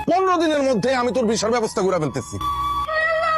15 দিনের মধ্যে আমি তোর ভিসার ব্যবস্থা করে ফেলতেছি।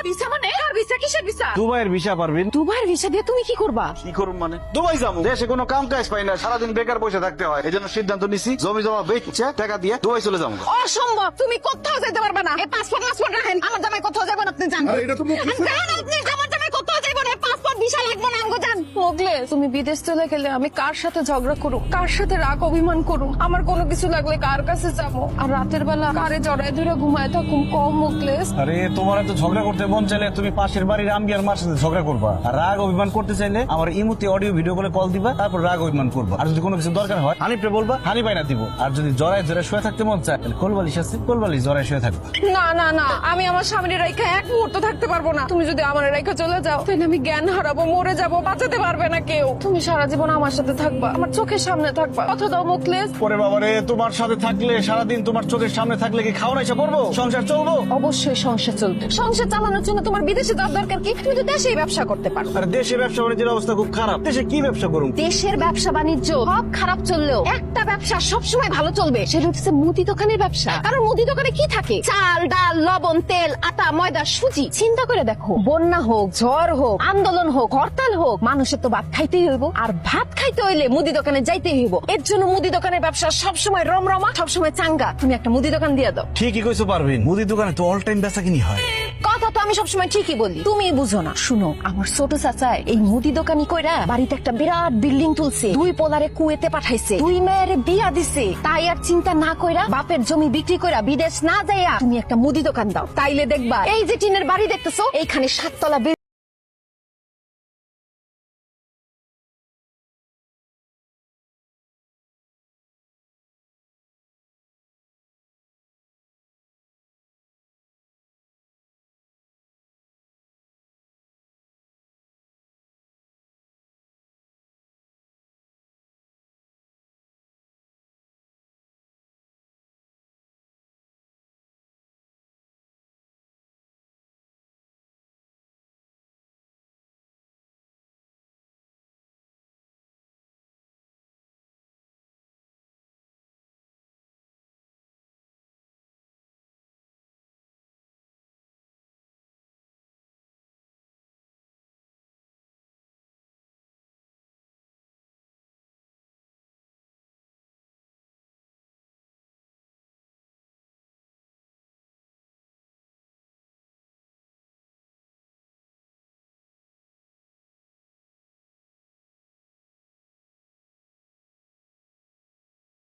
ভিসা মানে আর ভিসা কিসের ভিসা? দুবাইয়ের ভিসা পারবেন? দুবাইয়ের ভিসা দিয়ে তুমি কি করবা? কি করুন মানে দুবাই যাবো, দেশে কোনো কাম কাজ পাই না, সারাদিন বেকার বসে থাকতে হয়। এই জন্য সিদ্ধান্ত নিছি জমি জমা বেচছে টাকা দিয়ে দুবাই চলে যাবো। অসম্ভব, তুমি কোথাও যেতে পারবে না। এই পাসপোর্ট রাখেন, আমার জামাই কোথাও যাবেন আপনি জান। আরে এটা তো মুখ জান আপনি আমার জামাই কোথাও যাবেন, এই পাসপোর্ট ভিসা লাগবে না আমগো জান। মোগলে তুমি বিদেশ চলে গেলে আমি কার সাথে ঝগড়া করুম, কার সাথে রাগ অভিমান করুম, আমার কোনো কিছু লাগলে কার কাছে যাবো, আর রাতের বেলা কারে জড়ায় ধরে ঘুমায় থাকুম কম মুখলেস। আরে তোমার তো ঝগড়া করতে মন চাইলে তুমি পাশের বাড়ির আমগিয়ার মার সাথে ঝগড়া করবা, আর রাগ অভিমান করতে চাইলে আমার ইমুতে অডিও ভিডিও করে কল দিবা, তারপর রাগ অভিমান করবা। আর যদি কোনো কিছু দরকার হয় হানিফে বলবা, হানি বাইনা দিব। আর যদি জড়ায় জড়ে শুয়ে থাকতে মন চায় তাহলে কোলবালিশ আছে, কোলবালিশ জড়ায় শুয়ে থাকবা। না না না, আমি আমার স্বামীর রেখা এক মুহূর্ত থাকতে পারবো না। তুমি যদি আমার রেখা চলে যাও তাহলে আমি জ্ঞান হারাবো, মরে যাবো, বাঁচাতে পারবে না কেউ। তুমি সারা জীবন আমার সাথে থাকবা, আমার চোখের সামনে থাকবা। কথা দাও মুখলেস। পরে বাবারে তোমার সাথে থাকলে সারাদিন তোমার চোখের সামনে থাকলে কি খাওয়া এসে পড়বো, সংসার চলবো? অবশ্যই সংসার চলবে। সংসার চালানোর জন্য তোমার বিদেশে যাওয়ার দরকার কি? তুমি তো দেশেই ব্যবসা করতে পারো। আর দেশে ব্যবসা বাণিজ্যের অবস্থা খুব খারাপ, দেশে কি ব্যবসা করুন? দেশের ব্যবসা বাণিজ্য সব খারাপ চললেও একটা ব্যবসা সবসময় ভালো চলবে, সেটা হচ্ছে মুদি দোকানের ব্যবসা। কারণ মুদি দোকানে কি থাকে? চাল, ডাল, লবণ, তেল, আটা, ময়দা, সুজি। চিন্তা করে দেখো, বন্যা হোক, ঝড় হোক, আন্দোলন হোক, হরতাল হোক, মানুষের তো ভাত খাইতেই হইব। আর ভাত খাইতে হইলে মুদি দোকানে যাইতেই হইব। এর জন্য মুদি দোকানের ব্যবসা সবসময় রমরমা, সবসময় চাঙ্গা। তুমি একটা মুদি দোকান দিয়ে দাও। ঠিকই কইছো পারবেন, মুদির দোকানে তো অল টাইম বেচা কিনি হয়। কথা তো আমি সবসময় ঠিকই বলি, তুমি বুঝো না। শুনো, আমার ছোট চাচায় এই মুদি দোকানি কইরা বাড়িতে একটা বিরাট বিল্ডিং তুলছে, 2 পোলারে কুয়েতে পাঠাইছে, 2 মেয়ের বিয়া দিছে। তাই আর চিন্তা না কইরা বাপের জমি বিক্রি কইরা বিদেশ না যাইয়া তুমি একটা মুদি দোকান দাও, তাইলে দেখবা এই যে টিনের বাড়ি দেখতেছো এইখানে 7 তলা